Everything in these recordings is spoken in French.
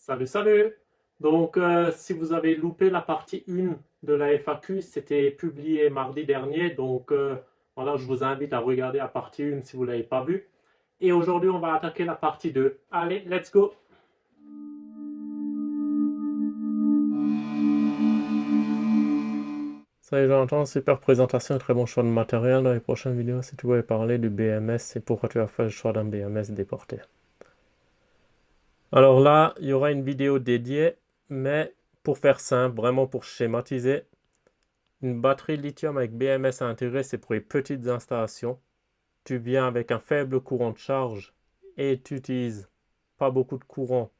Salut, salut! Donc, si vous avez loupé la partie 1 de la FAQ, c'était publié mardi dernier. Donc, voilà, je vous invite à regarder la partie 1 si vous ne l'avez pas vue. Et aujourd'hui, on va attaquer la partie 2. Allez, let's go! Salut Jonathan, super présentation et très bon choix de matériel. Dans les prochaines vidéos, si tu voulais parler du BMS et pourquoi tu as fait le choix d'un BMS déporté. Alors là, il y aura une vidéo dédiée, mais pour faire simple, vraiment pour schématiser, une batterie lithium avec BMS intégré, c'est pour les petites installations. Tu viens avec un faible courant de charge et tu utilises pas beaucoup de courant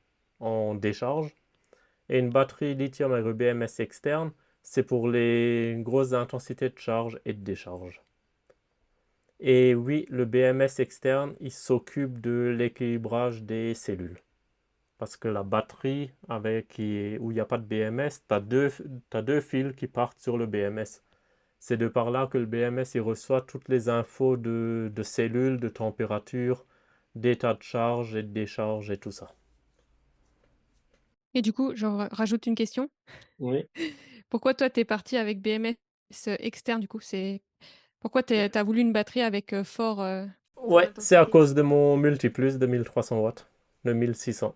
en décharge. Et une batterie lithium avec le BMS externe, c'est pour les grosses intensités de charge et de décharge. Et oui, le BMS externe, il s'occupe de l'équilibrage des cellules. Parce que la batterie où il n'y a pas de BMS, tu as deux fils qui partent sur le BMS. C'est de par là que le BMS il reçoit toutes les infos de cellules, de température, d'état de charge et de décharge et tout ça. Et du coup, rajoute une question. Oui. Pourquoi toi, tu es parti avec BMS externe du coup? Pourquoi tu as voulu une batterie avec, fort Ouais, c'est à intensité? cause de mon multiplus de 1300 watts, de 1600.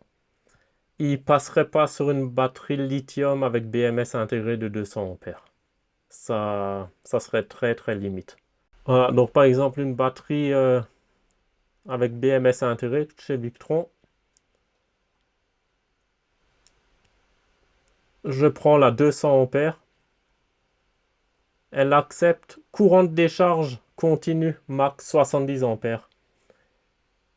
Il passerait pas sur une batterie lithium avec BMS intégré de 200 ampères. Ça serait très très limite. Voilà, donc par exemple une batterie avec BMS intégré chez Victron, je prends la 200 ampères. Elle accepte courant de décharge continu max 70 ampères.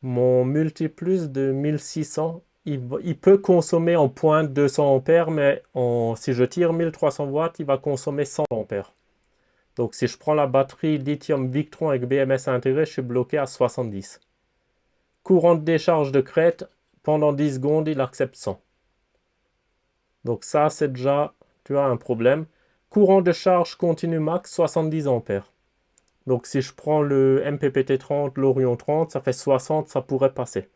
Mon multiplus de 1600, il peut consommer en pointe 200 ampères, mais si je tire 1300 watts, il va consommer 100 ampères. Donc si je prends la batterie lithium Victron avec BMS intégré, je suis bloqué à 70. Courant de décharge de crête, pendant 10 secondes, il accepte 100. Donc ça, c'est déjà, tu as un problème. Courant de charge continu max 70 ampères. Donc si je prends le MPPT 30, l'Orion 30, ça fait 60, ça pourrait passer.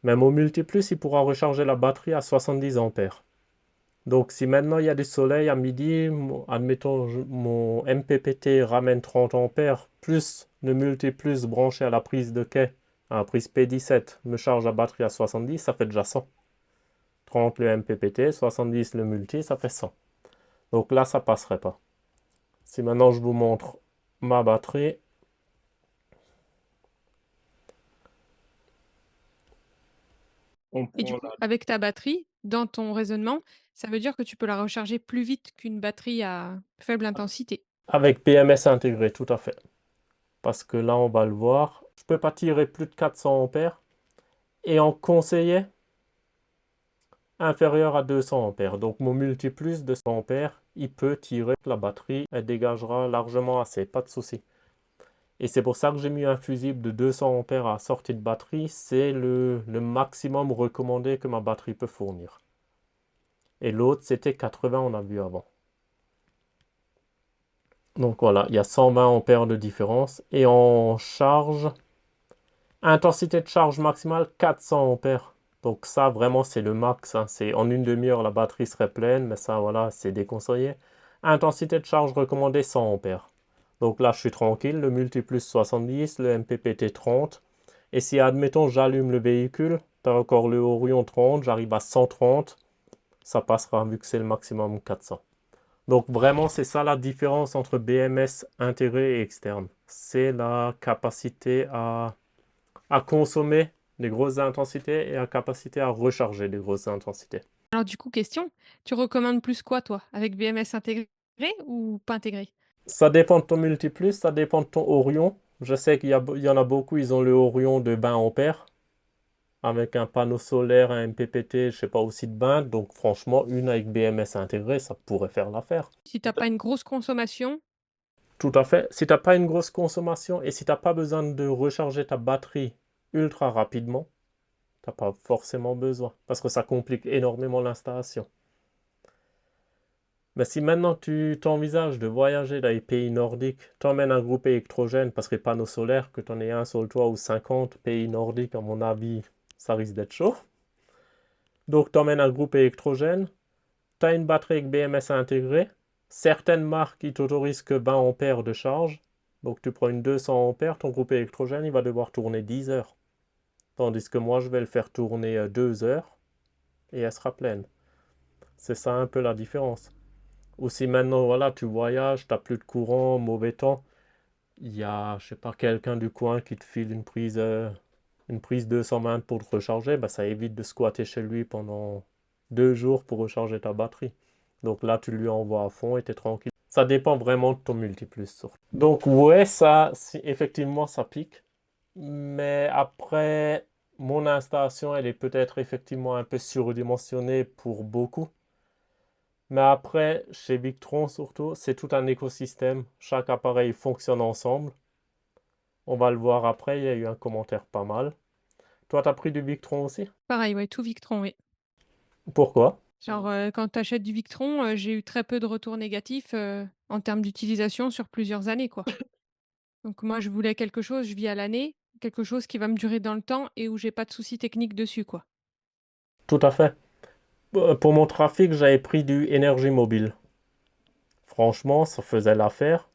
Même au multiplus, il pourra recharger la batterie à 70 ampères. Donc si maintenant il y a du soleil à midi, admettons mon MPPT ramène 30 ampères, plus le multiplus branché à la prise de quai, à la prise P17, me charge la batterie à 70, ça fait déjà 100. 30 le MPPT, 70 le multi, ça fait 100. Donc là, ça passerait pas. Si maintenant je vous montre ma batterie, on Et du prend coup, la... avec ta batterie, dans ton raisonnement, ça veut dire que tu peux la recharger plus vite qu'une batterie à faible intensité? Avec BMS intégré, tout à fait. Parce que là, on va le voir. Je peux pas tirer plus de 400 ampères. Et en conseillé, inférieur à 200 ampères. Donc mon multiplus de 100 ampères, il peut tirer la batterie. Elle dégagera largement assez, pas de souci. Et c'est pour ça que j'ai mis un fusible de 200 ampères à sortie de batterie. C'est le maximum recommandé que ma batterie peut fournir. Et l'autre, c'était 80, on a vu avant. Donc voilà, il y a 120 ampères de différence. Et en charge, intensité de charge maximale 400 ampères. Donc ça, vraiment, c'est le max. Hein. C'est en une demi-heure, la batterie serait pleine, mais ça, voilà, c'est déconseillé. Intensité de charge recommandée 100 ampères. Donc là, je suis tranquille. Le multiplus 70, le MPPT 30. Et si, admettons, j'allume le véhicule, tu as encore le Orion 30, j'arrive à 130, ça passera vu que c'est le maximum 400. Donc vraiment, c'est ça la différence entre BMS intégré et externe. C'est la capacité à consommer des grosses intensités et la capacité à recharger des grosses intensités. Alors du coup, question, tu recommandes plus quoi toi? Avec BMS intégré ou pas intégré? Ça dépend de ton multiplus, ça dépend de ton Orion. Je sais il y en a beaucoup, ils ont le Orion de 20 ampères avec un panneau solaire, un MPPT, je sais pas, aussi de 20. Donc franchement, une avec BMS intégré, ça pourrait faire l'affaire. Si t'as pas une grosse consommation, Tout à fait. Si tu n'as pas une grosse consommation et si tu n'as pas besoin de recharger ta batterie ultra rapidement, tu n'as pas forcément besoin parce que ça complique énormément l'installation. Mais si maintenant tu t'envisages de voyager dans les pays nordiques, t'emmènes un groupe électrogène parce que les panneaux solaires, que tu en aies un sur le toit ou 50 pays nordiques, à mon avis, ça risque d'être chaud. Donc, tu emmènes un groupe électrogène, tu as une batterie avec BMS intégrée. Certaines marques, ils t'autorisent que 20 ampères de charge. Donc, tu prends une 200 ampères, ton groupe électrogène, il va devoir tourner 10 heures. Tandis que moi, je vais le faire tourner 2 heures et elle sera pleine. C'est ça un peu la différence. Ou si maintenant, voilà, tu voyages, tu n'as plus de courant, mauvais temps, il y a, je sais pas, quelqu'un du coin qui te file une prise 220 pour te recharger, bah, ça évite de squatter chez lui pendant 2 jours pour recharger ta batterie. Donc là, tu lui envoies à fond et tu es tranquille. Ça dépend vraiment de ton multiplus, surtout. Donc ouais, ça, effectivement, ça pique. Mais après, mon installation, elle est peut-être effectivement un peu surdimensionnée pour beaucoup. Mais après, chez Victron surtout, c'est tout un écosystème. Chaque appareil fonctionne ensemble. On va le voir après, il y a eu un commentaire pas mal. Toi, t'as pris du Victron aussi? Pareil, ouais, tout Victron, oui. Pourquoi? Genre, quand tu achètes du Victron, j'ai eu très peu de retours négatifs, en termes d'utilisation sur plusieurs années, quoi. Donc moi, je voulais quelque chose, je vis à l'année, quelque chose qui va me durer dans le temps et où j'ai pas de soucis techniques dessus, quoi. Tout à fait. Pour mon trafic, j'avais pris du énergie mobile. Franchement, ça faisait l'affaire.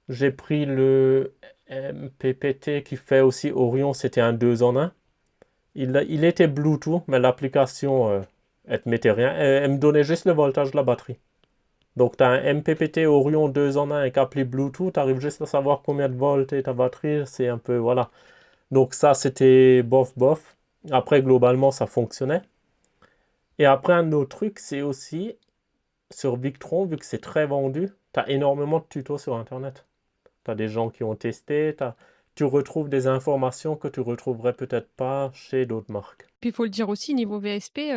J'ai pris le MPPT qui fait aussi Orion, c'était un 2 en un. Il était Bluetooth, mais l'application, elle te mettait rien. Elle me donnait juste le voltage de la batterie. Donc, tu as un MPPT Orion 2 en un avec appli Bluetooth, tu arrives juste à savoir combien de volts est ta batterie, c'est un peu, voilà. Donc ça, c'était bof bof. Après, globalement, ça fonctionnait. Et après, un autre truc, c'est aussi, sur Victron, vu que c'est très vendu, tu as énormément de tutos sur Internet. Tu as des gens qui ont testé, tu retrouves des informations que tu retrouverais peut-être pas chez d'autres marques. Puis il faut le dire aussi, niveau VSP,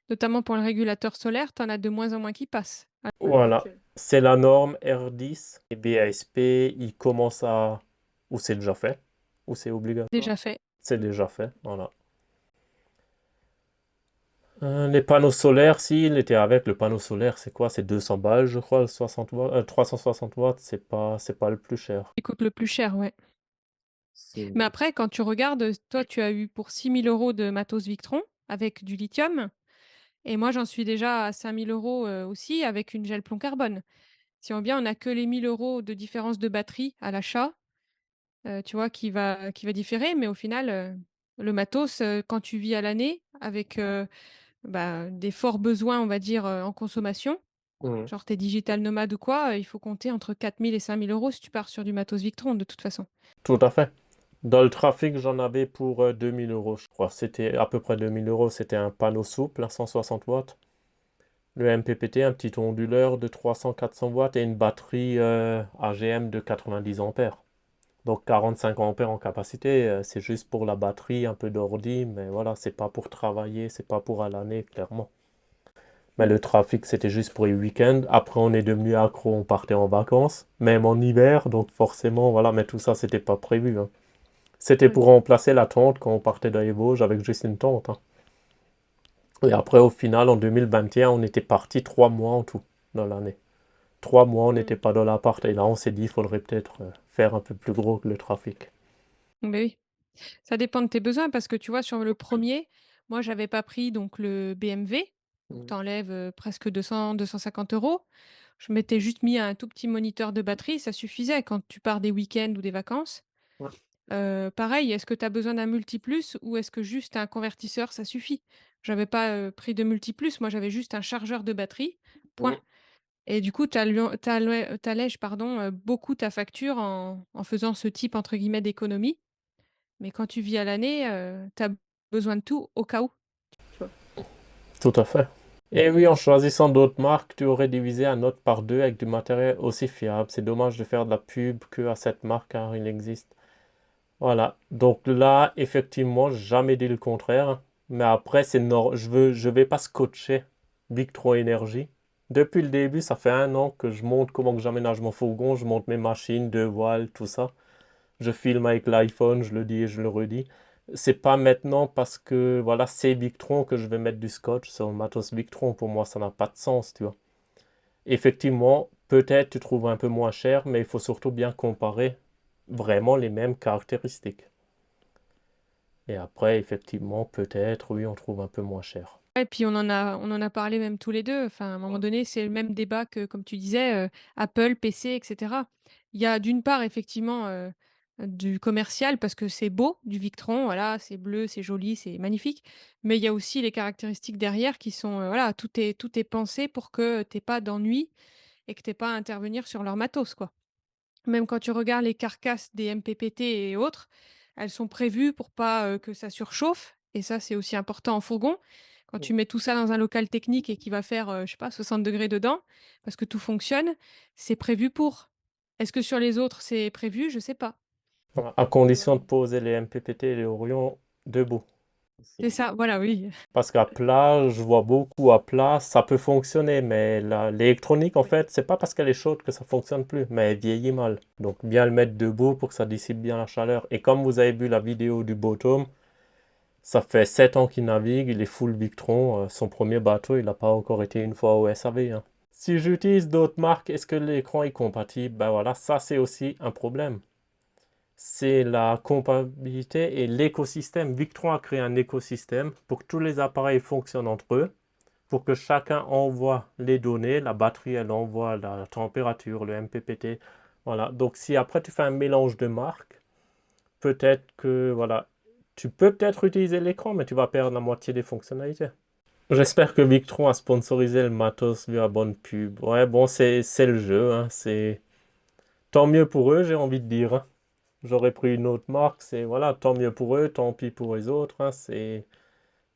notamment pour le régulateur solaire, tu en as de moins en moins qui passent à l'heure Voilà, actuelle. c'est la norme R10 et BASP, ils commencent à... Ou c'est déjà fait, ou c'est obligatoire. Déjà fait. C'est déjà fait, voilà. Les panneaux solaires, si, il était avec le panneau solaire, c'est quoi? C'est 200 balles, je crois, le 60 watts, 360 watts, c'est pas le plus cher. Qui coûte le plus cher, ouais. Mais C'est- après, quand tu regardes, toi, tu as eu pour 6 000 € de matos Victron avec du lithium et moi, j'en suis déjà à 5 000 € aussi avec une gel plomb carbone. Si on bien, on a que les 1 000 € de différence de batterie à l'achat, tu vois, qui va différer, mais au final, le matos, quand tu vis à l'année avec, bah, des forts besoins, on va dire, en consommation, Mhm. genre tu es digital nomade ou quoi, il faut compter entre 4 000 et 5 000 € si tu pars sur du matos Victron de toute façon. Tout à fait. Dans le trafic, j'en avais pour 2000 euros, je crois. C'était à peu près 2000 euros. C'était un panneau souple à 160 watts. Le MPPT, un petit onduleur de 300-400 watts et une batterie AGM de 90 ampères. Donc 45 ampères en capacité, c'est juste pour la batterie, un peu d'ordi, mais voilà, c'est pas pour travailler, c'est pas pour à l'année, clairement. Mais le trafic, c'était juste pour les week-ends. Après, on est devenu accro, on partait en vacances, même en hiver, donc forcément, voilà, mais tout ça, c'était pas prévu, hein. C'était Ouais. pour remplacer la tente quand on partait dans les Vosges avec juste une tente, hein. Et après, au final, en 2021, on était parti 3 mois en tout dans l'année. 3 mois, on Mmh. n'était pas dans l'appart. Et là, on s'est dit, il faudrait peut-être faire un peu plus gros que le trafic. Beh, oui. Ça dépend de tes besoins parce que tu vois, sur le premier, moi, j'avais pas pris donc le BMW, donc Mm. tu enlèves, presque 200-250 €. Je m'étais juste mis un tout petit moniteur de batterie, ça suffisait quand tu pars des week-ends ou des vacances. Ouais. Pareil, est-ce que tu as besoin d'un multiplus ou est-ce que juste un convertisseur, ça suffit? J'avais pas, pris de multiplus, moi j'avais juste un chargeur de batterie, point Mm. et du coup, tu allèges, pardon, beaucoup ta facture en faisant ce type, entre guillemets, «d'économie». Mais quand tu vis à l'année, tu as besoin de tout au cas où, tu vois? Tout à fait. Et oui, en choisissant d'autres marques, tu aurais divisé un autre par deux avec du matériel aussi fiable. C'est dommage de faire de la pub que à cette marque car il existe. Voilà. Donc là, effectivement, jamais dit le contraire. Mais après, je vais pas scotcher Victron Énergie. Depuis le début, ça fait 1 an que je montre comment que j'aménage mon fourgon, je monte mes machines, deux voiles, tout ça. Je filme avec l'iPhone, je le dis et je le redis. C'est pas maintenant parce que voilà, c'est Victron que je vais mettre du scotch sur le matos Victron. Pour moi, ça n'a pas de sens, tu vois. Effectivement, peut-être tu trouves un peu moins cher, mais il faut surtout bien comparer vraiment les mêmes caractéristiques. Et après, effectivement, peut-être, oui, on trouve un peu moins cher. Et puis on en a parlé même tous les 2. Enfin, à un moment Ouais. donné, c'est le même débat que, comme tu disais, Apple, PC et cetera. Il y a d'une part effectivement, du commercial parce que c'est beau, du Victron, voilà, c'est bleu, c'est joli, c'est magnifique. Mais il y a aussi les caractéristiques derrière qui sont, voilà, tout est pensé pour que tu aies pas d'ennui et que tu aies pas à intervenir sur leur matos, quoi. Même quand tu regardes les carcasses des MPPT et autres, elles sont prévues pour pas, que ça surchauffe et ça, c'est aussi important en fourgon. Quand tu mets tout ça dans un local technique et qu'il va faire, je sais pas 60 degrés dedans, parce que tout fonctionne, c'est prévu pour. Est-ce que sur les autres, c'est prévu? Je sais pas. Voilà, à condition de poser les MPPT et les Orion debout C'est aussi. ça, voilà, oui. Parce qu'à plat, je vois beaucoup à plat, ça peut fonctionner, mais l'électronique, en fait, c'est pas parce qu'elle est chaude que ça fonctionne plus, mais elle vieillit mal. Donc bien le mettre debout pour que ça dissipe bien la chaleur. Et comme vous avez vu la vidéo du Bottom, ça fait 7 ans qu'il navigue, il est full Victron. Son premier bateau, il n'a pas encore été une fois au SAV, hein. Si j'utilise d'autres marques, est-ce que l'écran est compatible? Ben voilà, ça c'est aussi un problème. C'est la compatibilité et l'écosystème. Victron a créé un écosystème pour que tous les appareils fonctionnent entre eux, pour que chacun envoie les données. La batterie, elle envoie la température, le MPPT. Voilà. Donc si après tu fais un mélange de marques, peut-être que voilà, tu peux peut-être utiliser l'écran, mais tu vas perdre la moitié des fonctionnalités. J'espère que Victron a sponsorisé le matos vu la bonne pub. Ouais, bon, c'est le jeu, hein, c'est tant mieux pour eux, j'ai envie de dire, hein. J'aurais pris une autre marque, c'est voilà, tant mieux pour eux, tant pis pour les autres, hein, c'est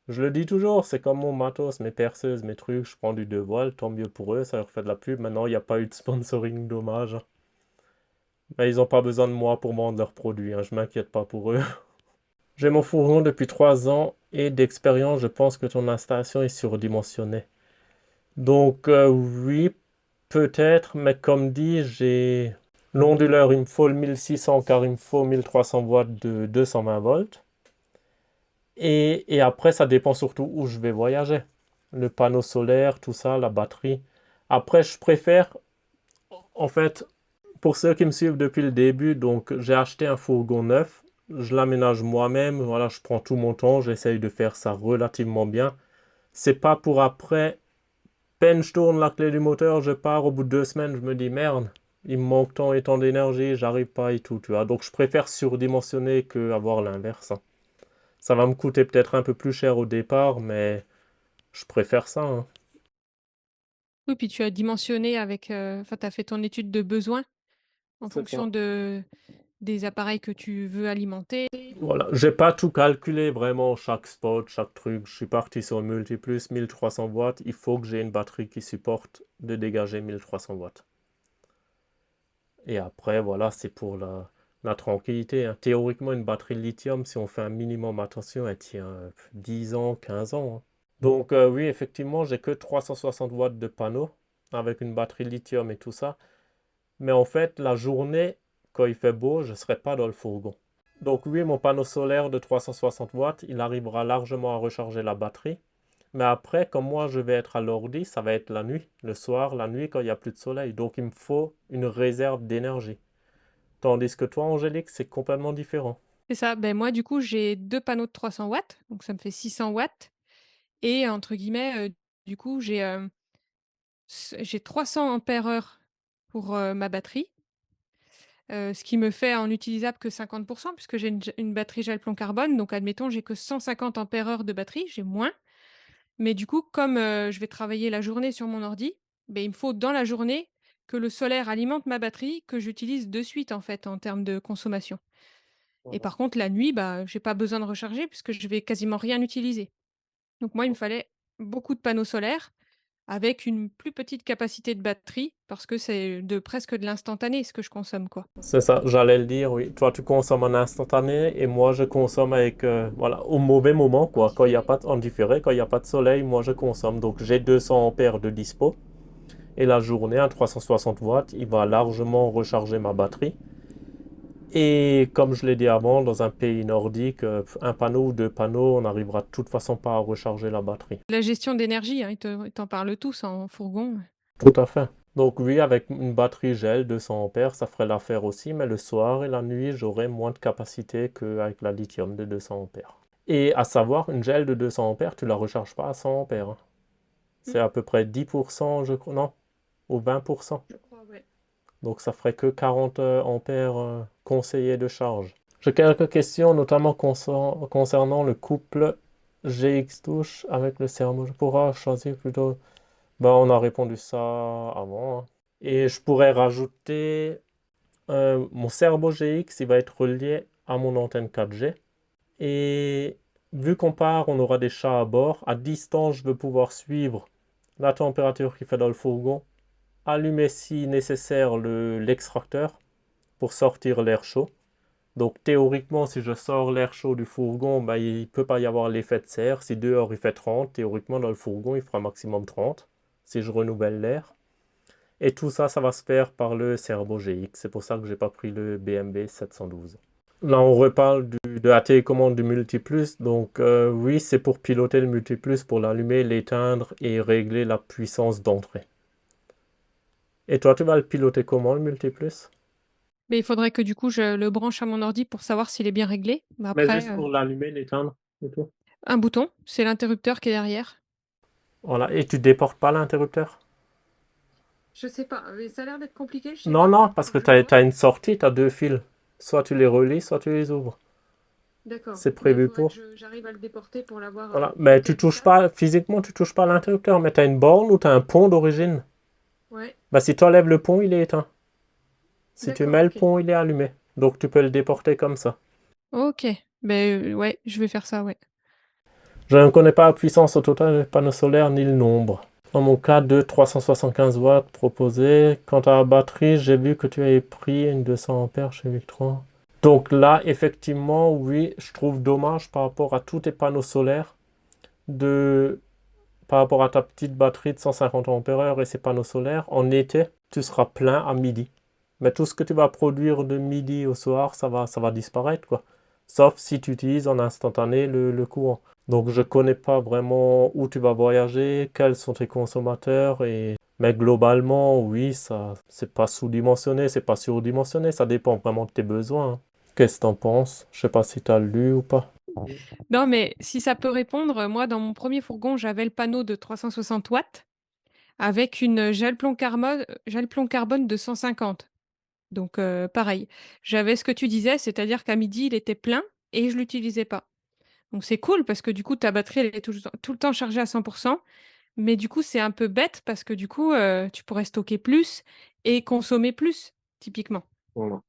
je le dis toujours, c'est comme mon matos, mes perceuses, mes trucs, je prends du deux voiles, tant mieux pour eux, ça leur fait de la pub. Maintenant, il n'y a pas eu de sponsoring, dommage, hein. Mais ils n'ont pas besoin de moi pour vendre leurs produits, hein, je m'inquiète pas pour eux. J'ai mon fourgon depuis 3 ans et d'expérience, je pense que ton installation est surdimensionnée. Donc oui, peut-être, mais comme dit, j'ai l'onduleur, il me faut le 1600 car il me faut 1300 watts de 220 volts. Et après, ça dépend surtout où je vais voyager. Le panneau solaire, tout ça, la batterie. Après, je préfère, en fait, pour ceux qui me suivent depuis le début, donc j'ai acheté un fourgon neuf. Je l'aménage moi-même. Voilà, je prends tout mon temps. J'essaye de faire ça relativement bien. C'est pas pour après. Peine je tourne la clé du moteur, je pars. Au bout de 2 semaines, je me dis merde, il me manque tant et tant d'énergie, j'arrive pas et tout, tu vois. Donc je préfère surdimensionner que avoir l'inverse, hein. Ça va me coûter peut-être un peu plus cher au départ, mais je préfère ça, hein. Oui, puis tu as dimensionné avec, enfin, tu as fait ton étude de besoin en C'est fonction ça. des appareils que tu veux alimenter. Voilà, j'ai pas tout calculé vraiment, chaque spot, chaque truc. Je suis parti sur le Multiplus 1300 watts. Il faut que j'ai une batterie qui supporte de dégager 1300 watts. Et après, voilà, c'est pour la tranquillité, hein. Théoriquement, une batterie lithium, si on fait un minimum attention, elle tient 10 ans, 15 ans, hein. Donc oui, effectivement, j'ai que 360 watts de panneau avec une batterie lithium et tout ça. Mais en fait, la journée, quand il fait beau, je ne serai pas dans le fourgon. Donc oui, mon panneau solaire de 360 watts, il arrivera largement à recharger la batterie. Mais après, comme moi je vais être à l'ordi, ça va être la nuit, le soir, la nuit quand il n'y a plus de soleil. Donc il me faut une réserve d'énergie. Tandis que toi, Angélique, c'est complètement différent. C'est ça. Ben moi, du coup, j'ai 2 panneaux de 300 watts, donc ça me fait 600 watts et entre guillemets, du coup, j'ai 300 ampères-heure pour, ma batterie, ce qui me fait en utilisable que 50 puisque j'ai une batterie gel plomb carbone, donc admettons, j'ai que 150 ampères-heure de batterie, j'ai moins. Mais du coup, comme, je vais travailler la journée sur mon ordi, beh, il me faut dans la journée que le solaire alimente ma batterie, que j'utilise de suite, en fait, en termes de consommation. Et Voilà. par contre, la nuit, bah, j'ai pas besoin de recharger puisque je vais quasiment rien utiliser. Donc moi, il me fallait beaucoup de panneaux solaires avec une plus petite capacité de batterie parce que c'est presque de l'instantané ce que je consomme, quoi. C'est ça, j'allais le dire, oui. Toi, tu consommes en instantané et moi, je consomme avec, voilà, au mauvais moment, quoi. Quand il n'y a pas en différé, quand il n'y a pas de soleil, moi, je consomme. Donc, j'ai 200 ampères de dispo. Et la journée, à 360 watts, il va largement recharger ma batterie. Et comme je l'ai dit avant, dans un pays nordique, un panneau ou deux panneaux, on n'arrivera de toute façon pas à recharger la batterie. La gestion d'énergie, hein, ils t'en parlent tous en fourgon. Tout à fait. Donc oui, avec une batterie gel 200 ampères, ça ferait l'affaire aussi, mais le soir et la nuit, j'aurais moins de capacité qu'avec la lithium de 200 ampères. Et à savoir, une gel de 200 ampères, tu la recharges pas à 100 ampères, hein. Mmh, C'est à peu près 10%, je crois, non, ou 20%. je crois, ouais. Donc ça ferait que 40 ampères conseillés de charge. J'ai quelques questions, notamment concernant le couple GX touche avec le servo. Je pourrais choisir plutôt. Ben, on a répondu ça avant, hein. Et je pourrais rajouter mon servo GX, il va être relié à mon antenne 4G. Et vu qu'on part, on aura des chats à bord. À distance, je veux pouvoir suivre la température qu'il fait dans le fourgon, allumer si nécessaire l'extracteur pour sortir l'air chaud. Donc théoriquement, si je sors l'air chaud du fourgon, ben, il ne peut pas y avoir l'effet de serre. Si dehors il fait 30, théoriquement dans le fourgon il fera maximum 30 si je renouvelle l'air. Et tout ça, ça va se faire par le Servo GX. C'est pour ça que j'ai pas pris le BMB 712. Là, on reparle de la télécommande du Multiplus. Donc oui, c'est pour piloter le Multiplus, pour l'allumer, l'éteindre et régler la puissance d'entrée. Et toi, tu vas le piloter comment, le Multiplus? Mais il faudrait que du coup, je le branche à mon ordi pour savoir s'il est bien réglé. Mais Mais après, juste pour l'allumer, l'éteindre et tout. un bouton, c'est l'interrupteur qui est derrière. Voilà. Et tu déportes pas l'interrupteur? Je sais pas, mais ça a l'air d'être compliqué, je sais Non, pas. non, parce Faut que que je tu as, vois. t'as une sortie, tu as deux fils. Soit tu les relis, soit tu les ouvres. D'accord. C'est Mais il prévu faudrait que pour. j'arrive à le déporter pour l'avoir Voilà. dans Mais tu quel touches état. pas, physiquement, tu touches pas à l'interrupteur, mais tu as une borne ou tu as un pont d'origine. Ouais, Bah, si tu enlèves le pont, il est éteint. Si tu d'accord, mets le ok. pont, il est allumé. Donc tu peux le déporter comme ça. Ok. Ben ouais, je vais faire ça, ouais. Je ne connais pas la puissance au total des panneaux solaires ni le nombre. Dans mon cas, de 375 watts proposés. Quant à la batterie, j'ai vu que tu avais pris une 200 ampères chez Victron. Donc là, effectivement, oui, je trouve dommage par rapport à tous tes panneaux solaires, de, par rapport à ta petite batterie de 150 ampères et ces panneaux solaires, en été, tu seras plein à midi. Mais tout ce que tu vas produire de midi au soir, ça va disparaître, quoi. Sauf si tu utilises en instantané le courant. Donc je connais pas vraiment où tu vas voyager, quels sont tes consommateurs et mais globalement, oui, ça c'est pas sous-dimensionné, c'est pas surdimensionné, ça dépend vraiment de tes besoins, hein. Qu'est-ce que t'en penses? Je sais pas si t'as lu ou pas. Non, mais si ça peut répondre, moi, dans mon premier fourgon, j'avais le panneau de 360 watts avec une gel plomb carbone de 150. Donc pareil, j'avais ce que tu disais, c'est-à-dire qu'à midi, il était plein et je l'utilisais pas. Donc c'est cool parce que du coup, ta batterie, elle est tout le temps chargée à 100. Mais du coup, c'est un peu bête parce que du coup, tu pourrais stocker plus et consommer plus, typiquement. Voilà.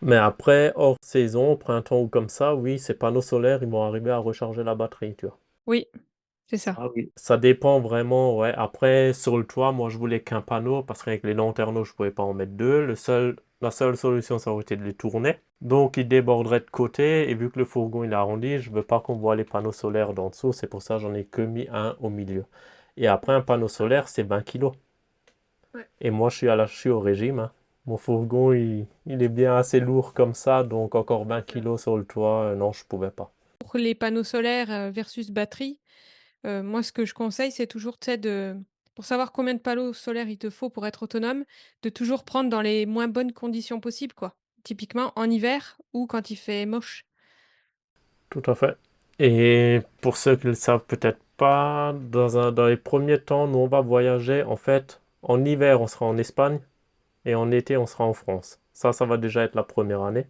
Mais après, hors saison, au printemps ou comme ça, oui, ces panneaux solaires, ils vont arriver à recharger la batterie, tu vois. Oui, c'est ça. Ça, oui. Ça dépend vraiment, ouais. Après, sur le toit, moi, je voulais qu'un panneau parce qu'avec les lanterneaux, je pouvais pas en mettre deux. La seule solution, ça aurait été de les tourner. Donc, ils déborderaient de côté. Et vu que le fourgon, il est arrondi, je veux pas qu'on voit les panneaux solaires d'en dessous. C'est pour ça que j'en ai que mis un au milieu. Et après, un panneau solaire, c'est 20 kilos. Ouais. Et moi, je suis au régime, hein. Mon fourgon, il est bien assez lourd comme ça. Donc, encore 20 kilos sur le toit, non, je pouvais pas. Pour les panneaux solaires, versus batterie, moi, ce que je conseille, c'est toujours, tu sais, pour savoir combien de panneaux solaires il te faut pour être autonome, de toujours prendre dans les moins bonnes conditions possibles, quoi. Typiquement en hiver ou quand il fait moche. Tout à fait. Et pour ceux qui ne le savent peut-être pas, dans les premiers temps, nous on va voyager. En fait, en hiver, on sera en Espagne et en été, on sera en France. Ça va déjà être la première année.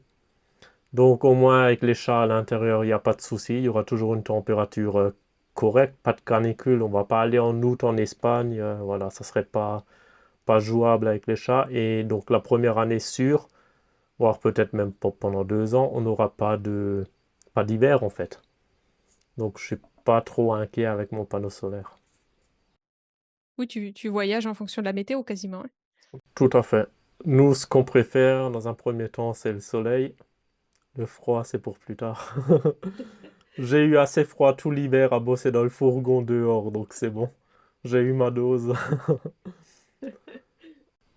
Donc au moins avec les chats à l'intérieur, il n'y a pas de souci. Il y aura toujours une température correcte, pas de canicule. On va pas aller en août en Espagne. Voilà, ça serait pas jouable avec les chats. Et donc la première année sûre, voire peut-être même pendant 2 ans, on n'aura pas d'hiver en fait. Donc je suis pas trop inquiet avec mon panneau solaire. Oui, tu voyages en fonction de la météo quasiment, ouais. Tout à fait. Nous, ce qu'on préfère dans un premier temps, c'est le soleil. Le froid, c'est pour plus tard. J'ai eu assez froid tout l'hiver à bosser dans le fourgon dehors, donc c'est bon. J'ai eu ma dose.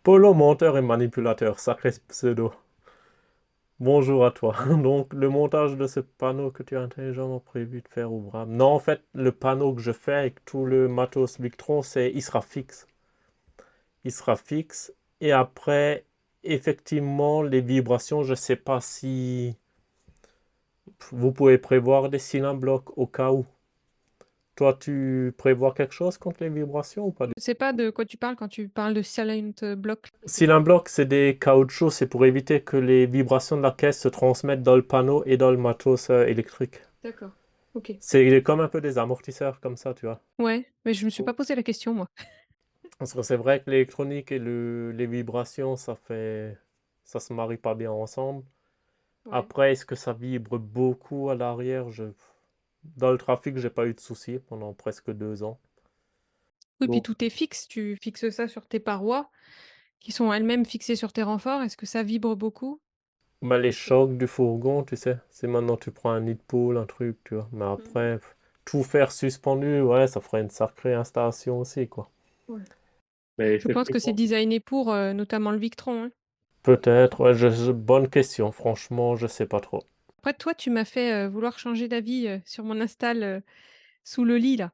Polo, menteur et manipulateur, sacré pseudo. Bonjour à toi. Donc, le montage de ce panneau que tu as intelligemment prévu de faire ouvrable. Non, en fait, le panneau que je fais avec tout le matos Victron, il sera fixe. Il sera fixe. Et après, effectivement, les vibrations, je sais pas si. vous pouvez prévoir des cylindres blocs au cas où. Toi, tu prévois quelque chose contre les vibrations ou pas? Je sais pas de quoi tu parles quand tu parles de silent block. Cylindres blocs, c'est des caoutchoucs, c'est pour éviter que les vibrations de la caisse se transmettent dans le panneau et dans le matos électrique. D'accord. Ok. C'est comme un peu des amortisseurs comme ça, tu vois. Ouais, mais je me suis pas posé la question, moi. Parce que c'est vrai que l'électronique et les vibrations, ça se marie pas bien ensemble. Ouais. Après, est-ce que ça vibre beaucoup à l'arrière? Dans le trafic, j'ai pas eu de soucis pendant presque 2 ans. Oui, puis Donc, tout est fixe. Tu fixes ça sur tes parois, qui sont elles-mêmes fixées sur tes renforts. Est-ce que ça vibre beaucoup? bah, les chocs du fourgon, tu sais, c'est maintenant tu prends un nid de poule, un truc, tu vois. Mais Mhm. après, tout faire suspendu, ouais, ça ferait une sacrée installation aussi, quoi. Ouais. Mais Je pense que c'est effectivement, designé pour, notamment le Victron, hein. peut-être, ouais, bonne question, franchement, je sais pas trop. Après, toi, tu m'as fait, vouloir changer d'avis, sur mon install, sous le lit, là.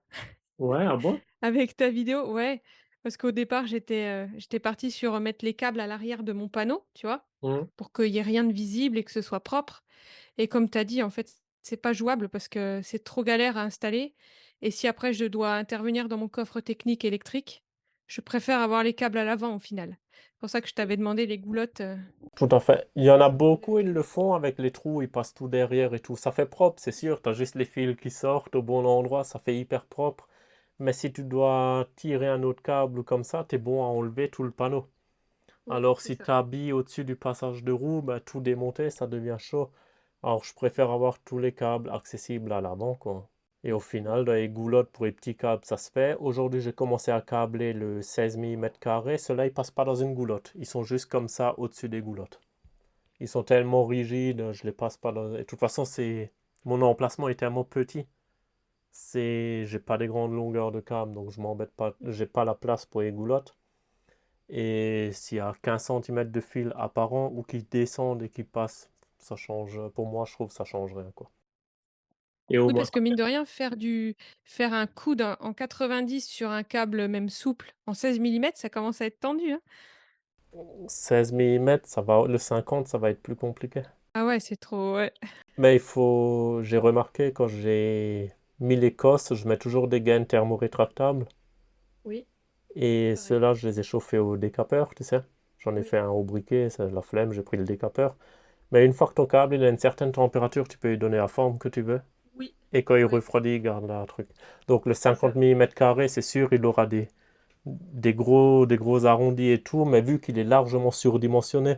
Ouais, ah bon? Avec ta vidéo, ouais, parce qu'au départ, j'étais partie sur, mettre les câbles à l'arrière de mon panneau, tu vois? Hmm. Pour qu'il y ait rien de visible et que ce soit propre et comme tu as dit, en fait, c'est pas jouable parce que c'est trop galère à installer et si après je dois intervenir dans mon coffre technique électrique, je préfère avoir les câbles à l'avant, au final. C'est pour ça que je t'avais demandé les goulottes, Tout à fait. Il y en a pour beaucoup, ils derrière. le font avec les trous, ils passent tout derrière et tout. Ça fait propre, c'est sûr. T'as juste les fils qui sortent au bon endroit, ça fait hyper propre. Mais si tu dois tirer un autre câble ou comme ça, t'es bon à enlever tout le panneau. Oui, Alors c'est si ça. tu habilles au-dessus du passage de roue, bah, tout démonter, ça devient chaud. Alors je préfère avoir tous les câbles accessibles à l'avant, quoi. Et au Ouais. final, dans les goulottes pour les petits câbles, ça se fait. Aujourd'hui, j'ai commencé à câbler le 16 mm². Ceux-là, ils passent pas dans une goulotte. Ils sont juste comme ça au-dessus des goulottes. Ils sont tellement rigides, je les passe pas dans. Et de toute façon, mon emplacement est tellement petit. J'ai pas des grandes longueurs de câble, donc je m'embête pas. J'ai pas la place pour les goulottes. Et s'il y a 15 cm de fil apparent ou qui descendent et qui passent, ça change. Pour moi, je trouve que ça change rien, quoi. Et au Oui, moins, parce que mine de rien, faire un coude en 90 sur un câble, même souple, en 16 millimètres, ça commence à être tendu, hein? 16 mm, ça va, le 50, ça va être plus compliqué. Ah ouais, c'est trop, ouais. Mais j'ai remarqué quand j'ai mis les cosses, je mets toujours des gaines thermorétractables. Oui, Et pareil. ceux-là, je les ai chauffés au décapeur, tu sais. J'en ai Oui, fait un au briquet, c'est la flemme, j'ai pris le décapeur. Mais une fois que ton câble il a une certaine température, tu peux lui donner la forme que tu veux. oui, Et quand il ouais, refroidit, il garde la truc. Donc le c'est 50 ça. mm², c'est sûr, il aura des gros arrondis et tout, mais vu qu'il est largement surdimensionné,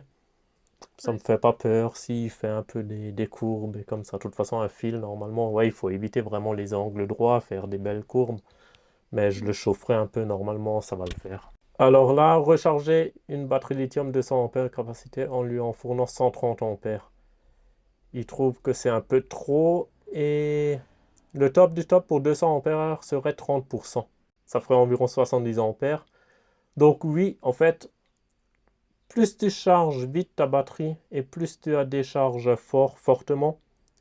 ça me Ouais. fait pas peur s'il fait un peu des courbes et comme ça. De toute façon, un fil, normalement, ouais, il faut éviter vraiment les angles droits, faire des belles courbes. Mais je le Mmh. chaufferai un peu, normalement, ça va le faire. Alors là, recharger une batterie lithium 200 ampères capacité en lui en fournant 130 ampères. Il trouve que c'est un peu trop et le top du top pour 200 ampères serait 30%. Ça ferait environ 70 ampères. Donc oui, en fait, plus tu charges vite ta batterie et plus tu la décharges fortement,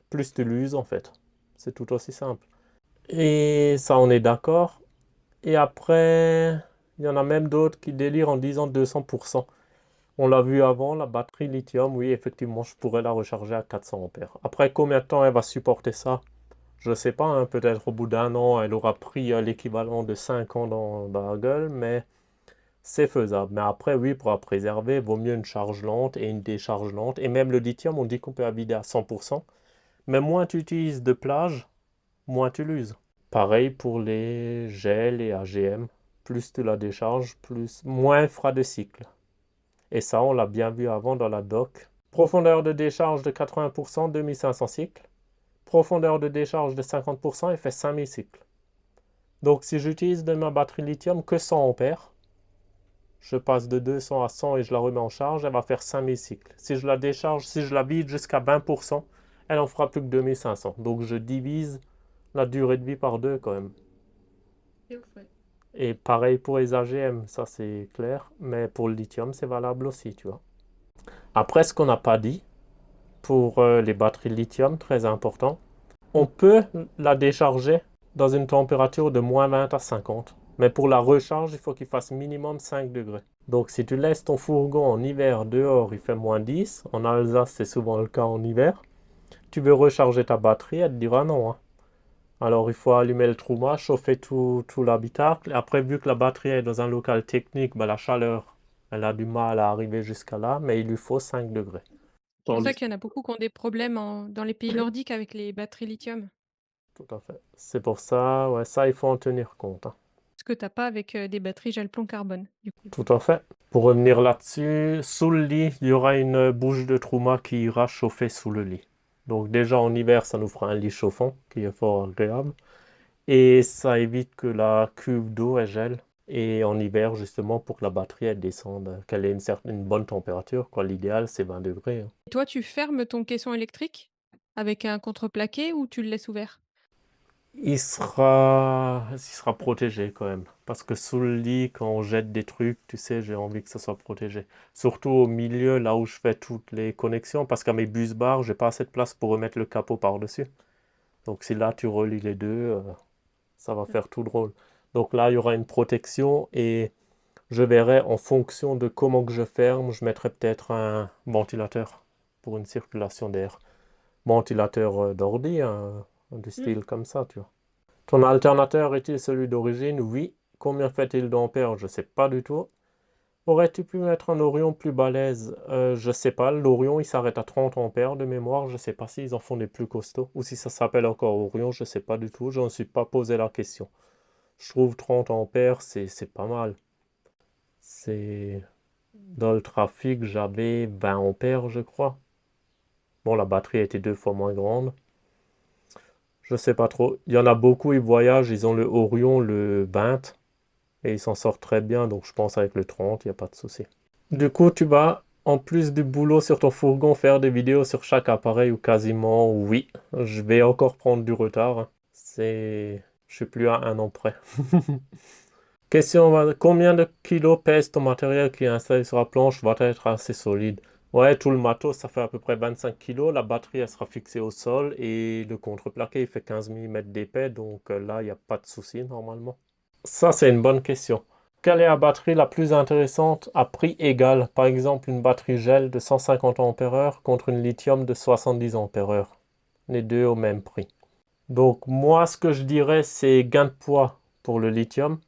plus tu l'uses en fait. C'est tout aussi simple. Et ça, on est d'accord. Et après, il y en a même d'autres qui délirent en disant 200%. On l'a vu avant, la batterie lithium, oui, effectivement, je pourrais la recharger à 400 ampères. Après, combien de temps elle va supporter ça? Je ne sais pas, hein, peut-être au bout d'un an, elle aura pris l'équivalent de 5 ans dans la gueule, mais c'est faisable. Mais après, oui, pour la préserver, vaut mieux une charge lente et une décharge lente. Et même le lithium, on dit qu'on peut la vider à 100%. Mais moins tu utilises de plage, moins tu l'uses. Pareil pour les gels et AGM. Plus tu la décharges, moins elle fera de cycles. Et ça, on l'a bien vu avant dans la doc. Profondeur de décharge de 80%, 2500 cycles. Profondeur de décharge de 50%, elle fait 5000 cycles. Donc si j'utilise de ma batterie lithium que 100 ampères, je passe de 200 à 100 et je la remets en charge, elle va faire 5000 cycles. Si je la décharge, si je la vide jusqu'à 20%, elle en fera plus que 2500. Donc je divise la durée de vie par deux quand même. C'est ouf, ouais. Et pareil pour les AGM, ça c'est clair, mais pour le lithium c'est valable aussi, tu vois. Après, ce qu'on n'a pas dit, pour les batteries lithium, très important, on peut la décharger dans une température de moins 20 à 50. Mais pour la recharge, il faut qu'il fasse minimum 5 degrés. Donc si tu laisses ton fourgon en hiver dehors, il fait moins 10. En Alsace, c'est souvent le cas en hiver. tu veux recharger ta batterie, elle te dira non, hein. Alors il faut allumer le trauma, chauffer tout l'habitacle. Et après, vu que la batterie est dans un local technique, ben, la chaleur, elle a du mal à arriver jusqu'à là, mais il lui faut 5 degrés. C'est pour ça Tandis qu'il y en a beaucoup qui ont des problèmes dans les pays nordiques avec les batteries lithium. Tout à fait. C'est pour ça, ouais, ça, il faut en tenir compte, hein. Ce que tu as pas avec des batteries gel plomb carbone, du coup. Tout à fait. Pour revenir là-dessus, sous le lit, il y aura une bouche de trauma qui ira chauffer sous le lit. Donc déjà en hiver, ça nous fera un lit chauffant qui est fort agréable. Et ça évite que la cuve d'eau elle gèle. Et en hiver, justement, pour que la batterie elle descende, qu'elle ait une bonne température, quoi. L'idéal, c'est 20 degrés, hein. Et toi, tu fermes ton caisson électrique avec un contreplaqué ou tu le laisses ouvert? Il sera protégé quand même. Parce que sous le lit, quand on jette des trucs, tu sais, j'ai envie que ça soit protégé. Surtout au milieu, là où je fais toutes les connexions, parce qu'à mes bus bars, j'ai pas assez de place pour remettre le capot par-dessus. Donc si là tu relis les deux, ça va faire tout drôle. Donc là, il y aura une protection et je verrai en fonction de comment que je ferme, je mettrai peut-être un ventilateur pour une circulation d'air. Ventilateur d'ordi, hein, du Mm. style comme ça, tu vois. Ton alternateur est-il celui d'origine? Oui. Combien fait-il d'ampères? Je ne sais pas du tout. Aurais-tu pu mettre un Orion plus balèze? Je ne sais pas. L'Orion, il s'arrête à 30 ampères de mémoire. Je ne sais pas s'ils en font des plus costauds ou si ça s'appelle encore Orion. Je ne sais pas du tout. Je ne me suis pas posé la question. Je trouve 30 ampères, c'est pas mal. C'est Dans le trafic, j'avais 20 ampères, je crois. Bon, la batterie était 2 fois moins grande. Je sais pas trop. Il y en a beaucoup, ils voyagent, ils ont le Orion, le 20. Et il s'en sort très bien, donc je pense avec le 30, il n'y a pas de souci. Du coup, tu vas, en plus du boulot sur ton fourgon, faire des vidéos sur chaque appareil ou quasiment, oui. Je vais encore prendre du retard, hein. Je suis plus à un an près. Question, combien de kilos pèse ton matériel qui est installé sur la planche? Va être assez solide. Ouais, tout le matos, ça fait à peu près 25 kilos. La batterie, elle sera fixée au sol et le contreplaqué, il fait 15 mm d'épais, donc là, il n'y a pas de souci normalement. Ça, c'est une bonne question. Quelle est la batterie la plus intéressante à prix égal? Par exemple, une batterie gel de 150 Ah contre une lithium de 70 Ah. Les deux au même prix. Donc, moi, ce que je dirais, c'est gain de poids pour le lithium,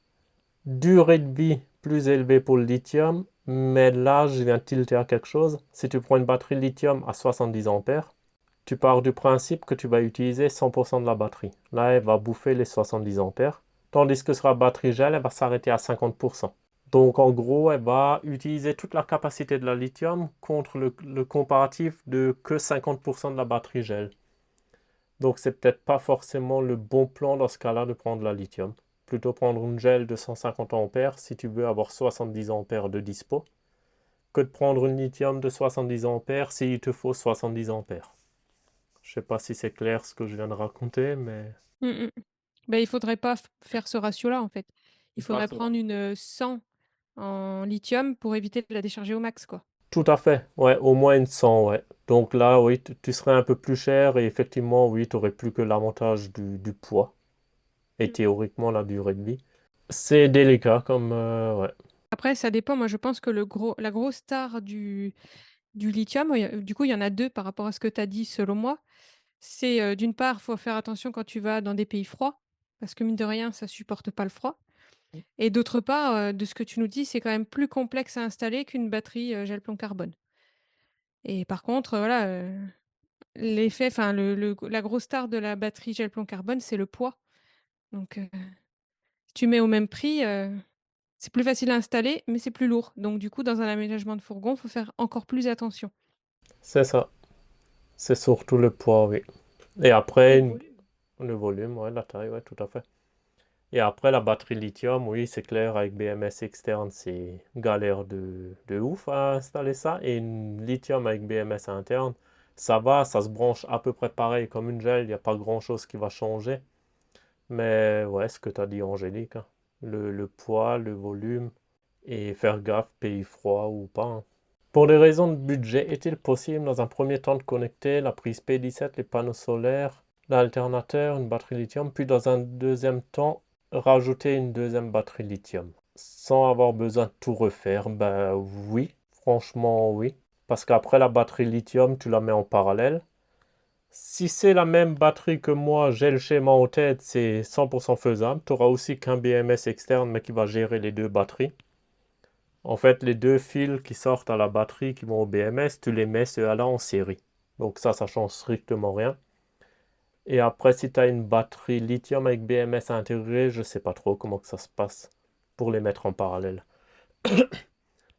durée de vie plus élevée pour le lithium, mais là, je viens de tilter à quelque chose. Si tu prends une batterie lithium à 70 ampères, tu pars du principe que tu vas utiliser 100% de la batterie. Là, elle va bouffer les 70 ampères. Tandis que sur la batterie gel, elle va s'arrêter à 50%. Donc en gros, elle va utiliser toute la capacité de la lithium contre le comparatif de que 50% de la batterie gel. Donc c'est peut-être pas forcément le bon plan dans ce cas-là de prendre la lithium. Plutôt prendre une gel de 150 ampères si tu veux avoir 70 ampères de dispo, que de prendre une lithium de 70 ampères s'il te faut 70 ampères. Je sais pas si c'est clair ce que je viens de raconter, mais Mm, mm. Ben, il faudrait pas faire ce ratio-là, en fait. Il pas faudrait ça. prendre une 100 en lithium pour éviter de la décharger au max, quoi. Tout à fait, ouais, au moins une 100, ouais. Donc là, oui, tu serais un peu plus cher et effectivement, oui, tu n'aurais plus que l'avantage du poids et Mm. théoriquement la durée de vie. C'est délicat comme, ouais. Après, ça dépend. Moi, je pense que la grosse star du lithium, du coup, il y en a 2 par rapport à ce que tu as dit, selon moi. C'est, d'une part, faut faire attention quand tu vas dans des pays froids, parce que mine de rien, ça supporte pas le froid. Et d'autre part, de ce que tu nous dis, c'est quand même plus complexe à installer qu'une batterie, gel plomb carbone. Et par contre, voilà, l'effet enfin le la grosse star de la batterie gel plomb carbone, c'est le poids. Donc, si tu mets au même prix, c'est plus facile à installer, mais c'est plus lourd. Donc du coup, dans un aménagement de fourgon, faut faire encore plus attention. C'est ça. C'est surtout le poids, oui. Et Et après, le volume. le volume, ouais, la taille, ouais, tout à fait. Et après, la batterie lithium, oui, c'est clair, avec BMS externe, c'est galère de ouf à installer ça. Et une lithium avec BMS interne, ça va, ça se branche à peu près pareil comme une gel, il n'y a pas grand-chose qui va changer. Mais ouais, ce que tu as dit, Angélique, hein. Le poids, le volume, et faire gaffe, pays froid ou pas, hein. Pour des raisons de budget, est-il possible dans un premier temps de connecter la prise P17, les panneaux solaires, l'alternateur, une batterie lithium, puis dans un deuxième temps, rajouter une deuxième batterie lithium, sans avoir besoin de tout refaire? Ben oui, franchement oui. Parce qu'après la batterie lithium, tu la mets en parallèle. Si c'est la même batterie que moi, j'ai le schéma en tête, c'est 100% faisable. Tu auras aussi qu'un BMS externe, mais qui va gérer les deux batteries. En fait, les deux fils qui sortent à la batterie qui vont au BMS, tu les mets ceux-là en série. Donc ça change strictement rien. Et après, si tu as une batterie lithium avec BMS intégré, je sais pas trop comment que ça se passe pour les mettre en parallèle.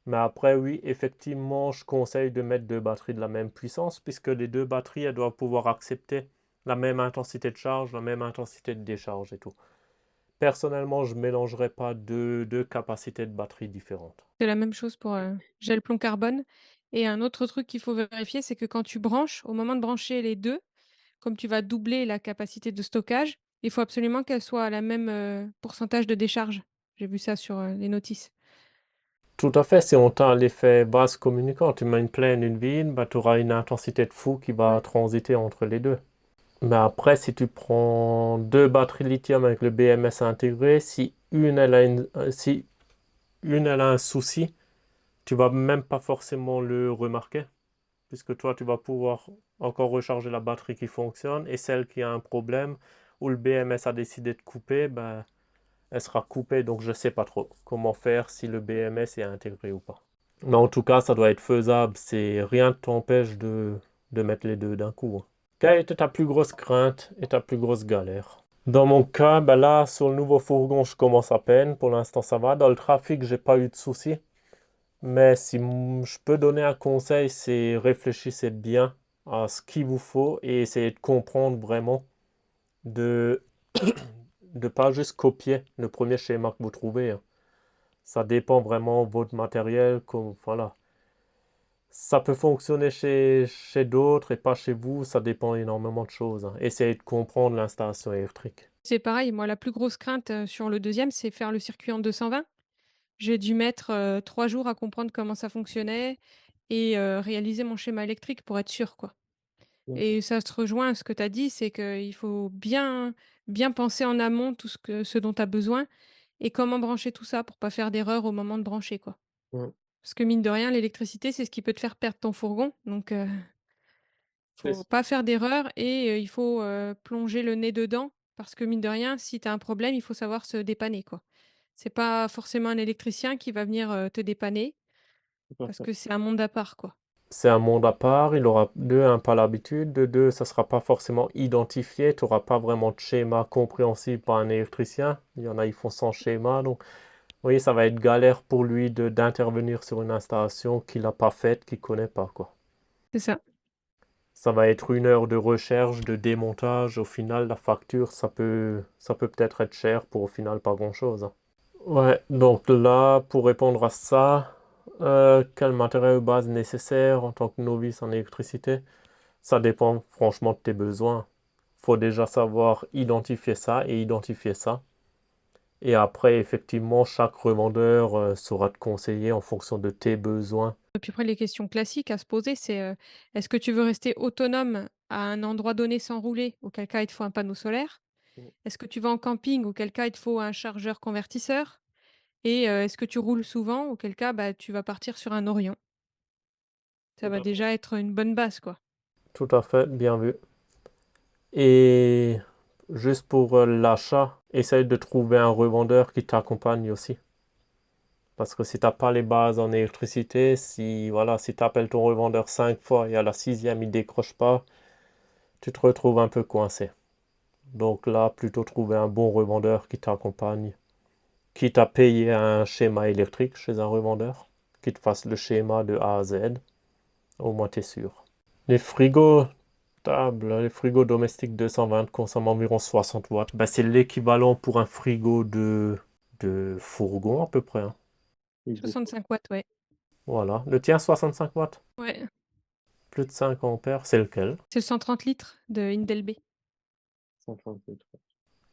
Mais après, oui, effectivement, je conseille de mettre deux batteries de la même puissance, puisque les deux batteries, elles doivent pouvoir accepter la même intensité de charge, la même intensité de décharge et tout. Personnellement, je ne mélangerai pas deux capacités de batterie différentes. C'est la même chose pour, gel plomb carbone et un autre truc qu'il faut vérifier, c'est que quand tu branches, au moment de brancher les 2, comme tu vas doubler la capacité de stockage, il faut absolument qu'elle soit à la même, pourcentage de décharge. J'ai vu ça sur, les notices. Tout à fait, si on t'a l'effet vase communicant, tu mets une pleine, une vide, bah, tu auras une intensité de fou qui va Ouais. transiter entre les deux. Mais après, si tu prends deux batteries lithium avec le BMS intégré, si une elle a un souci, tu vas même pas forcément le remarquer, puisque toi, tu vas pouvoir encore recharger la batterie qui fonctionne, et celle qui a un problème, où le BMS a décidé de couper, ben, elle sera coupée, donc je sais pas trop comment faire si le BMS est intégré ou pas. Mais en tout cas, ça doit être faisable, c'est rien ne t'empêche de mettre les deux d'un coup, hein. Quelle était ta plus grosse crainte et ta plus grosse galère? Dans mon cas, ben là, sur le nouveau fourgon, je commence à peine. Pour l'instant, ça va. Dans le trafic, j'ai pas eu de soucis. Mais si je peux donner un conseil, c'est réfléchissez bien à ce qu'il vous faut et essayez de comprendre vraiment, de de pas juste copier le premier schéma que vous trouvez, hein. Ça dépend vraiment de votre matériel, voilà. Ça peut fonctionner chez d'autres et pas chez vous, ça dépend énormément de choses, hein. Essayez de comprendre l'installation électrique. C'est pareil, moi, la plus grosse crainte, sur le deuxième, c'est faire le circuit en 220. J'ai dû mettre, 3 jours à comprendre comment ça fonctionnait et réaliser mon schéma électrique pour être sûre, quoi. Et ça se rejoint à ce que tu as dit, c'est qu'il faut bien penser en amont tout ce dont tu as besoin et comment brancher tout ça pour pas faire d'erreur au moment de brancher, quoi. Mm. Parce que mine de rien, l'électricité, c'est ce qui peut te faire perdre ton fourgon, donc faut C'est pas faire d'erreur et il faut, plonger le nez dedans parce que mine de rien, si tu as un problème, il faut savoir se dépanner, quoi. C'est pas forcément un électricien qui va venir, te dépanner tout à parce fait. que c'est un monde à part, quoi. C'est un monde à part, il aura de un pas l'habitude, de deux ça sera pas forcément identifié, tu n'auras pas vraiment de schéma compréhensible par un électricien. Il y en a, ils font sans schéma, donc oui, ça va être galère pour lui d'intervenir sur une installation qu'il n'a pas faite, qu'il connaît pas, quoi. C'est ça. Ça va être une heure de recherche, de démontage. Au final, la facture, ça peut peut-être être cher pour au final pas grand-chose, hein. Ouais, donc là, pour répondre à ça, quel matériel de base nécessaire en tant que novice en électricité? Ça dépend franchement de tes besoins. Faut déjà savoir identifier ça et identifier ça. Et après, effectivement, chaque revendeur saura te conseiller en fonction de tes besoins. Et puis après les questions classiques à se poser, c'est, est-ce que tu veux rester autonome à un endroit donné sans rouler? Auquel cas il te faut un panneau solaire. Est-ce que tu vas en camping? Auquel cas il te faut un chargeur convertisseur. Et est-ce que tu roules souvent? Auquel cas, bah, tu vas partir sur un Orion. Ça Tout va à fait. déjà être une bonne base, quoi. Tout à fait, bien vu. Et juste pour l'achat, essaye de trouver un revendeur qui t'accompagne aussi. Parce que si t'as pas les bases en électricité, si voilà, si t'appelles ton revendeur 5 fois et à la sixième il décroche pas, tu te retrouves un peu coincé. Donc là, plutôt trouver un bon revendeur qui t'accompagne, quitte à payer un schéma électrique chez un revendeur, qui te fasse le schéma de A à Z, au moins t'es sûr. Les frigos les frigos domestiques 220 consomment environ 60 watts. Bah, c'est l'équivalent pour un frigo de fourgon à peu près, hein. 65 watts, ouais. Voilà. Le tien 65 watts. Ouais, Plus de 5 ampères. C'est lequel? c'est le 130 litres de Indelbé. 130 litres.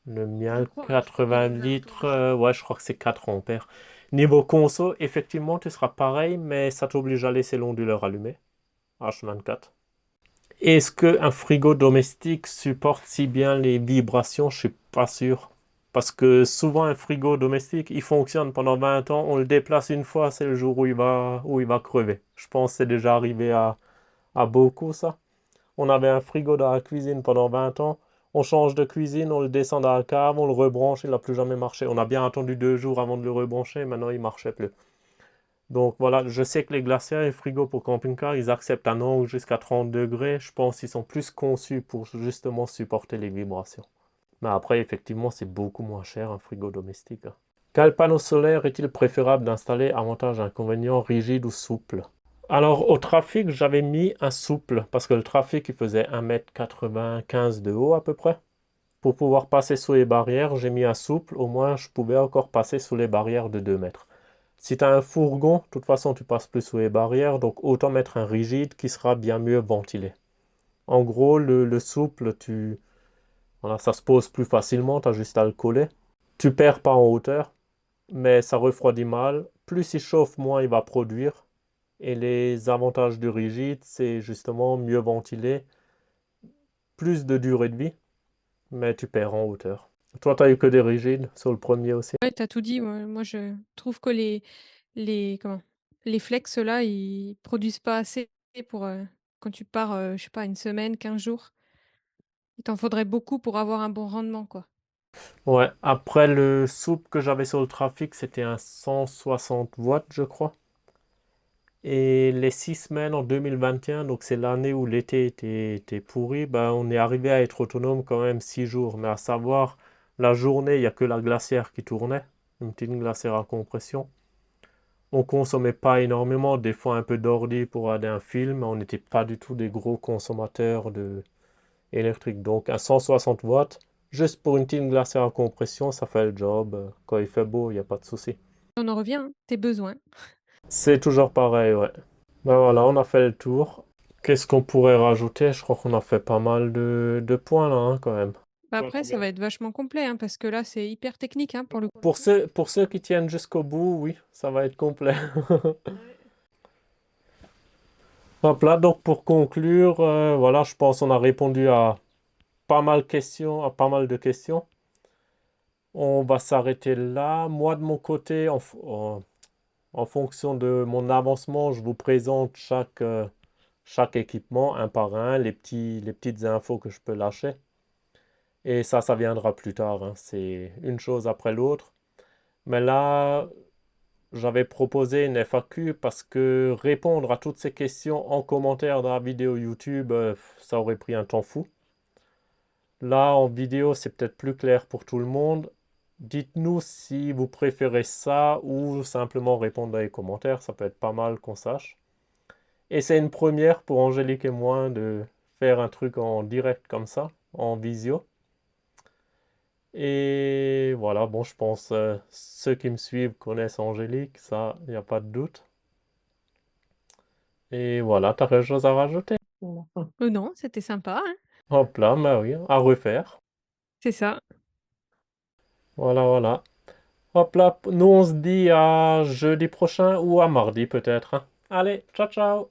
Le Je mien, crois, hein, je crois qu'il y a 80 du vin autour litres. de ça. Ouais, je crois que c'est 4 ampères. Niveau conso, effectivement, tu seras pareil, mais ça t'oblige à laisser l'onduleur allumé. H24. Est-ce qu'un frigo domestique supporte si bien les vibrations? Je suis pas sûr. Parce que souvent un frigo domestique, il fonctionne pendant 20 ans, on le déplace une fois, c'est le jour où il va crever. Je pense que c'est déjà arrivé à beaucoup ça. On avait un frigo dans la cuisine pendant 20 ans. On change de cuisine, on le descend dans la cave, on le rebranche, il n'a plus jamais marché. On a bien attendu 2 jours avant de le rebrancher, maintenant il marchait plus. Donc voilà, je sais que les glacières et frigos pour camping-car, ils acceptent un angle jusqu'à 30 degrés. Je pense qu'ils sont plus conçus pour justement supporter les vibrations. Mais après, effectivement, c'est beaucoup moins cher un frigo domestique, hein. Quel panneau solaire est-il préférable d'installer? Avantages, inconvénients, rigide ou souple? Alors, au trafic, j'avais mis un souple parce que le trafic, il faisait 1,95 m de haut à peu près. Pour pouvoir passer sous les barrières, j'ai mis un souple. Au moins, je pouvais encore passer sous les barrières de 2 mètres. Si tu as un fourgon, de toute façon, tu passes plus sous les barrières, donc autant mettre un rigide qui sera bien mieux ventilé. En gros, le souple, voilà, ça se pose plus facilement, tu as juste à le coller. Tu perds pas en hauteur, mais ça refroidit mal. Plus il chauffe, moins il va produire. Et les avantages du rigide, c'est justement mieux ventilé, plus de durée de vie, mais tu perds en hauteur. Toi, tu as eu que des rigides sur le premier aussi. Ouais, tu tout dit, ouais. Moi, je trouve que les comment? Les flex là, ils produisent pas assez pour, quand tu pars, je sais pas, une semaine, 15 jours. Il t'en faudrait beaucoup pour avoir un bon rendement, quoi. Ouais, après le souple que j'avais sur le trafic, c'était un 160 watts, je crois. Et les 6 semaines en 2021, donc c'est l'année où l'été était pourri, ben on est arrivé à être autonome quand même 6 jours. Mais à savoir, la journée, il n'y a que la glacière qui tournait, une petite glacière à compression. On consommait pas énormément, des fois un peu d'ordi pour regarder un film, mais on n'était pas du tout des gros consommateurs de électrique. Donc un 160 watts, juste pour une petite glacière à compression, ça fait le job. Quand il fait beau, il n'y a pas de souci. On en revient, hein, tes besoins. C'est toujours pareil, ouais. Ben voilà, on a fait le tour. Qu'est-ce qu'on pourrait rajouter? Je crois qu'on a fait pas mal de points là, hein, quand même. Bah, Ouais, après, ça combien? va être vachement complet, hein, parce que là, c'est hyper technique, hein, pour le coup. Pour ceux qui tiennent jusqu'au bout, oui, ça va être complet. Hop là, donc pour conclure, voilà, je pense qu'on a répondu à pas mal de questions. On va s'arrêter là. Moi, de mon côté, en fonction de mon avancement, je vous présente chaque équipement un par un, les petites infos que je peux lâcher. Et ça viendra plus tard, hein. C'est une chose après l'autre. Mais là, j'avais proposé une FAQ parce que répondre à toutes ces questions en commentaire dans la vidéo YouTube, ça aurait pris un temps fou. Là, en vidéo, c'est peut-être plus clair pour tout le monde. Dites-nous si vous préférez ça ou simplement répondre dans les commentaires. Ça peut être pas mal qu'on sache. Et c'est une première pour Angélique et moi de faire un truc en direct comme ça, en visio. Et voilà, bon, je pense ceux qui me suivent connaissent Angélique, ça, il n'y a pas de doute. Et voilà, t'as quelque chose à rajouter? Non, c'était sympa, hein. Hop là, bah oui, à refaire. C'est ça. Voilà, voilà. Hop là, nous on se dit à jeudi prochain ou à mardi peut-être, hein. Allez, ciao ciao!